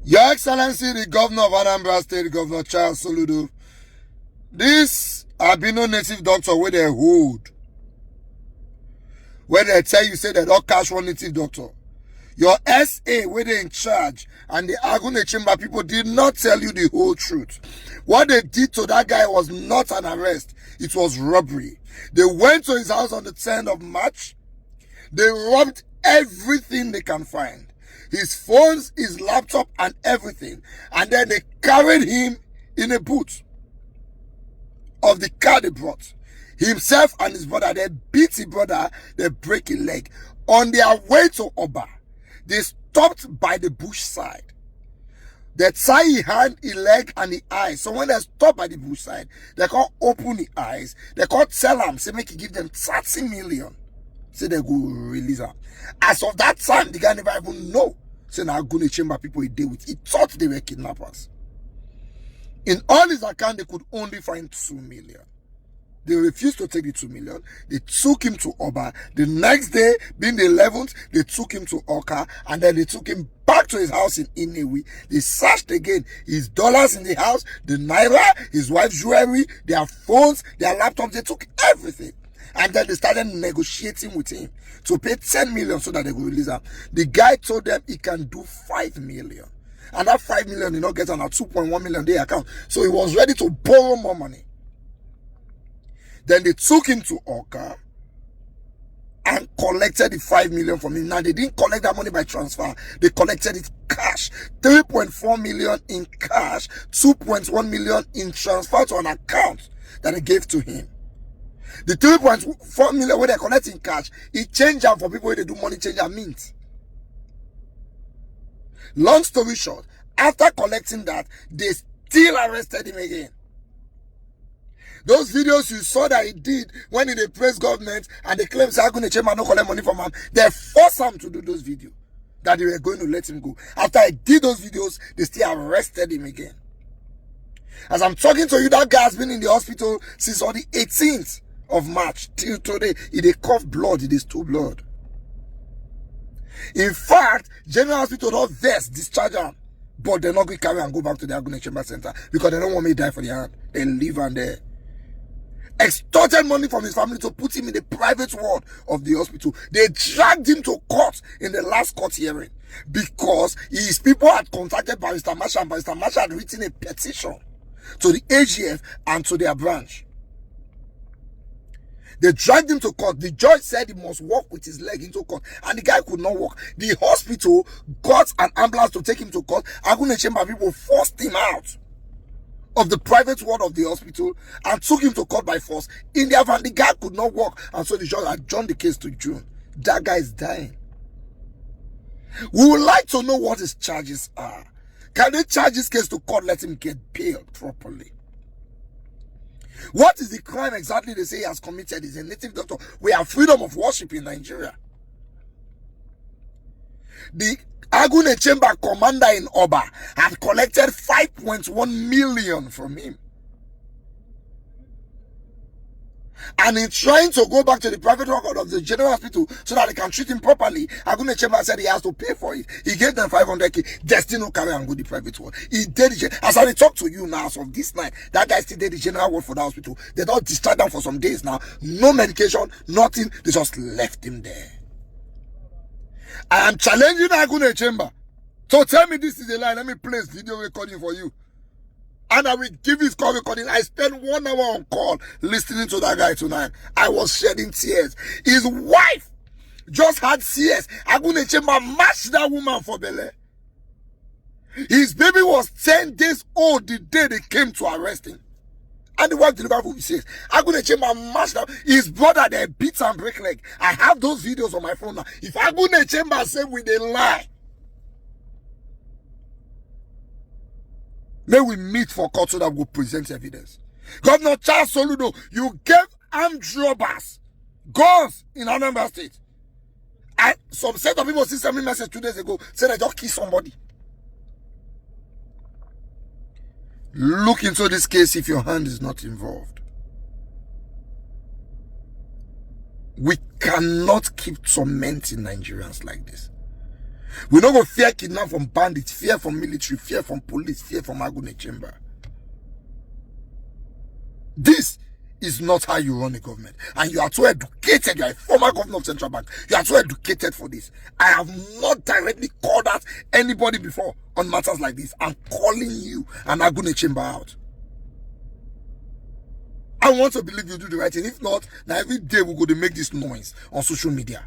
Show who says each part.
Speaker 1: Your Excellency, the Governor of Anambra State, Governor Charles Soludo, this albino native doctor where they hold, where they tell you say they don't catch one native doctor. Your SA where they in charge and the Agune Chamber people did not tell you the whole truth. What they did to that guy was not an arrest, it was robbery. They went to his house on the 10th of March. They robbed everything they can find. His phones, his laptop, and everything. And then they carried him in a boot of the car they brought. Himself and his brother, they beat his brother, they break his leg. On their way to Oba, they stopped by the bush side. They tie his hand, his leg, and his eyes. So when they stop by the bush side, they can't open his eyes. They can't tell him, say make he give them 30 million. Say they go release him. As of that time, the guy never even know. Say now Agune Chamber people he deal with. He thought they were kidnappers. In all his account, they could only find 2 million. They refused to take the 2 million. They took him to Oba. The next day, being the 11th, they took him to Oka. And then they took him back to his house in Inewi. They searched again his dollars in the house, the naira, his wife's jewelry, their phones, their laptops. They took everything. And then they started negotiating with him to pay 10 million so that they could release him. The guy told them he can do 5 million. And that 5 million did not get on a 2.1 million day account. So he was ready to borrow more money. Then they took him to Oka and collected the 5 million from him. Now they didn't collect that money by transfer. They collected it cash. 3.4 million in cash, 2.1 million in transfer to an account that they gave to him. The 3.4 million where they collect in cash, it changed out for people where they do money change and mint. Long story short, after collecting that, they still arrested him again. Those videos you saw that he did when he praised government and they claim Agune Chamber no collect money from him, they forced him to do those videos that they were going to let him go. After I did those videos, they still arrested him again. As I'm talking to you, that guy has been in the hospital since on the 18th of March till today. He cough blood, he stole blood. In fact, General Hospital don't vest discharge him, but they're not going to carry and go back to the Agune Chamber Center because they don't want me to die for the hand. They leave him there. Extorted money from his family to put him in the private ward of the hospital. They dragged him to court in the last court hearing because his people had contacted Barrister Marshall and Barrister Marshall had written a petition to the AGF and to their branch. They dragged him to court. The judge said he must walk with his leg into court, and the guy could not walk. The hospital got an ambulance to take him to court. Agune Chamber people forced him out of the private ward of the hospital and took him to court by force. In their van, the guy could not walk, and so the judge adjourned the case to June. That guy is dying. We would like to know what his charges are. Can they charge this case to court, let him get bailed properly? What is the crime exactly they say he has committed? He's a native doctor. We have freedom of worship in Nigeria. The Agune Chamber commander in Oba had collected 5.1 million from him. And in trying to go back to the private record of the general hospital so that they can treat him properly, Agune Chamber said he has to pay for it. He gave them 500k. They still no carry and go the private ward. He did the, as I talk to you now, as of this night, that guy still did the general ward for the hospital. They don't discharge them for some days now. No medication, nothing. They just left him there. I am challenging Agune Chamber. So tell me this is a lie. Let me play this video recording for you. And I will give his call recording. I spent 1 hour on call listening to that guy tonight. I was shedding tears. His wife just had CS. Agune Chamber matched that woman for Bele. His baby was 10 days old the day they came to arrest him. And the wife delivered what he says. Agune Chamber matched up. His brother, they beat and break leg. I have those videos on my phone now. If Agune Chamber say with a lie, may we meet for court so that we will present evidence. Governor Charles Soludo, you gave armed robbers guns in Anambra State. And some set of people sent me a message 2 days ago, said I just killed somebody. Look into this case if your hand is not involved. We cannot keep tormenting Nigerians like this. We don't go fear kidnap from bandits, fear from military, fear from police, fear from Agune Chamber. This is not how you run a government. And you are too educated. You are a former governor of Central Bank. You are too educated for this. I have not directly called out anybody before on matters like this. I'm calling you and Agune Chamber out. I want to believe you do the right thing. If not, now every day we're going to make this noise on social media.